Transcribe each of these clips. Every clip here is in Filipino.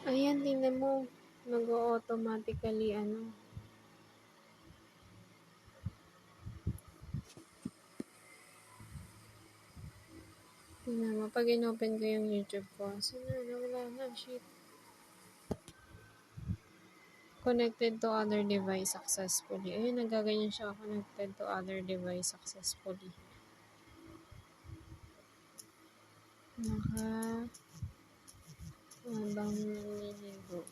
Ayan, tingnan mo. Nag-automatically, Tingnan mo, pag in-open ko yung YouTube ko, nawala na, shit. Connected to other device successfully. Ayun, nagaganyan siya, connected to other device successfully. Habang naliligo.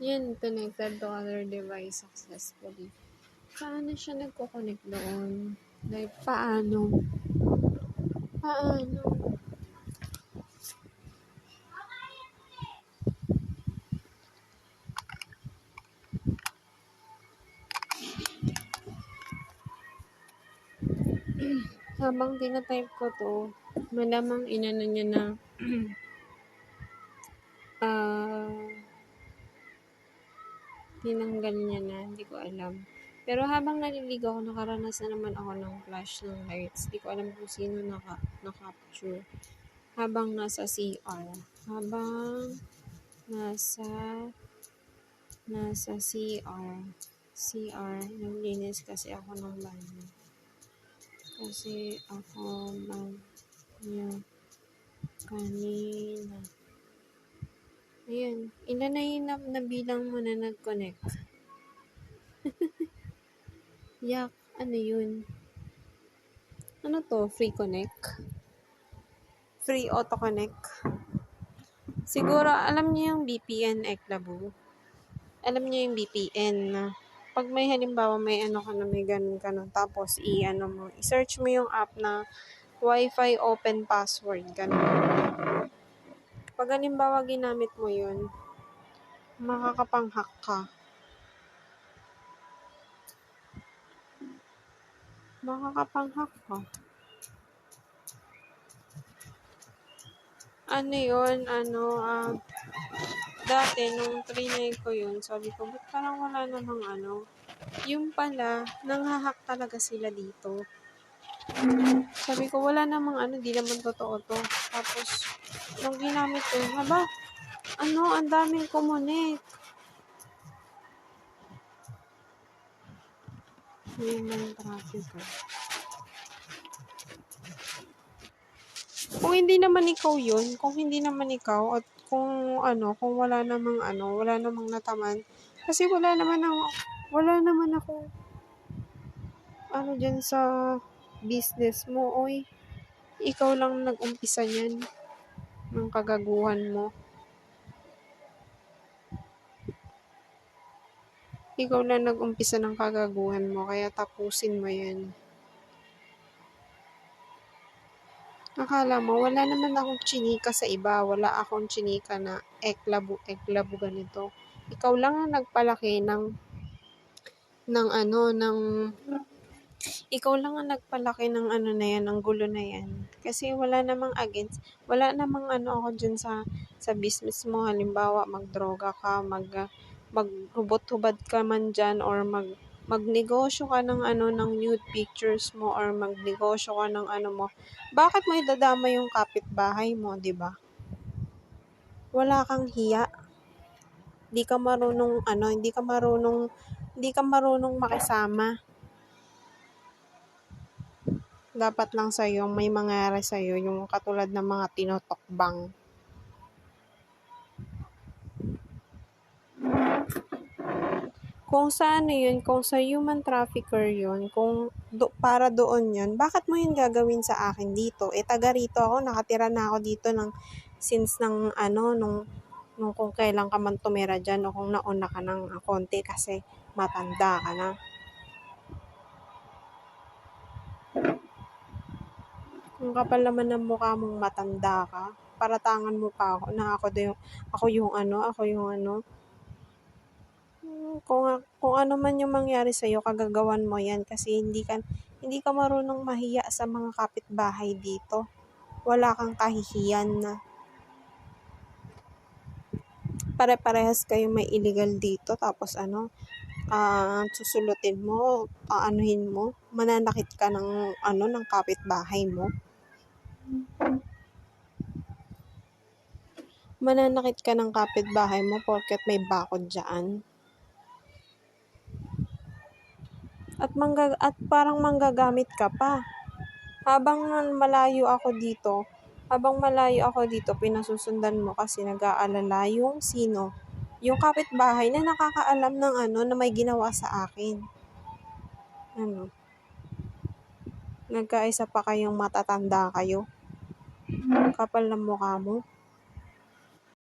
Yan, connected to other device successfully. Paano siya nagko-connect doon? Like, paano? Habang tinatype ko to, malamang inano niya na tinanggal niya na, hindi ko alam. Pero habang naliligo ako, nakaranas na naman ako ng flash ng lights. Hindi ko alam kung sino na-capture. Habang nasa CR. Habang nasa CR, naglinis kasi ako ng banyo. Kasi ako banyo kanina. Ayan, ilan na yung nabilang mo na nag-connect? Yak, ano yun? Ano to? Free connect? Free auto-connect? Siguro, alam niyo yung VPN, Eklabu? Alam niyo yung VPN na pag may halimbawa may ano ka na, may ganun ka na, tapos i-search mo yung app na Wi-Fi open password, ganun. Pag halimbawa ginamit mo yun, makakapang-hack ka. Ano yun, dati, nung trinay ko yun, sabi ko, ba't parang wala namang yung pala, nanghahack talaga sila dito. Sabi ko, wala namang di naman totoo to. Tapos, nung ginamit ko, ang daming kumunik. Human trafficker. Kung hindi naman ikaw yun, at kung wala namang nataman. Kasi wala naman ako dyan sa business mo, oy. Ikaw lang nag-umpisa niyan ng kagaguhan mo. Ikaw lang nag-umpisa ng kagaguhan mo, kaya tapusin mo yan. Akala mo, wala naman akong chinika sa iba. Wala akong chinika na eklabu ganito. Ikaw lang ang nagpalaki ikaw lang ang nagpalaki ng na yan, ng gulo na yan. Kasi wala namang ako dyan sa business mo. Halimbawa, magdroga ka, maghubot-hubad ka man dyan, or magnegosyo ka ng ng nude pictures mo, or magnegosyo ka ng mo. Bakit mo idadama yung kapitbahay mo, 'di ba? Wala kang hiya. Hindi ka marunong makisama. Dapat lang sa'yo, may mangyari sa'yo, yung katulad ng mga tinotokbang. Kung sa kung sa human trafficker yun, kung para doon yun, bakit mo yun gagawin sa akin dito? Taga rito ako, nakatira na ako dito since nung kung kailan ka man tumira dyan, o kung nauna ka ng konti kasi matanda ka na. Kung kapal naman ng mukha mong matanda ka, paratangan mo pa ako na ako yung Kung ano man yung mangyari sa'yo, kagagawan mo yan kasi hindi ka marunong mahiya sa mga kapitbahay dito. Wala kang kahihiyan na pare-parehas kayo may illegal dito tapos susulutin mo, aanuhin mo, mananakit ka ng kapitbahay mo. Mananakit ka ng kapitbahay mo porket may bakod dyan. At parang manggagamit ka pa. Habang malayo ako dito, pinasusundan mo kasi nag-aalala yung sino. Yung kapitbahay na nakakaalam ng na may ginawa sa akin. Nagkaisa pa kayong matatanda kayo. Kapal ng mukha mo.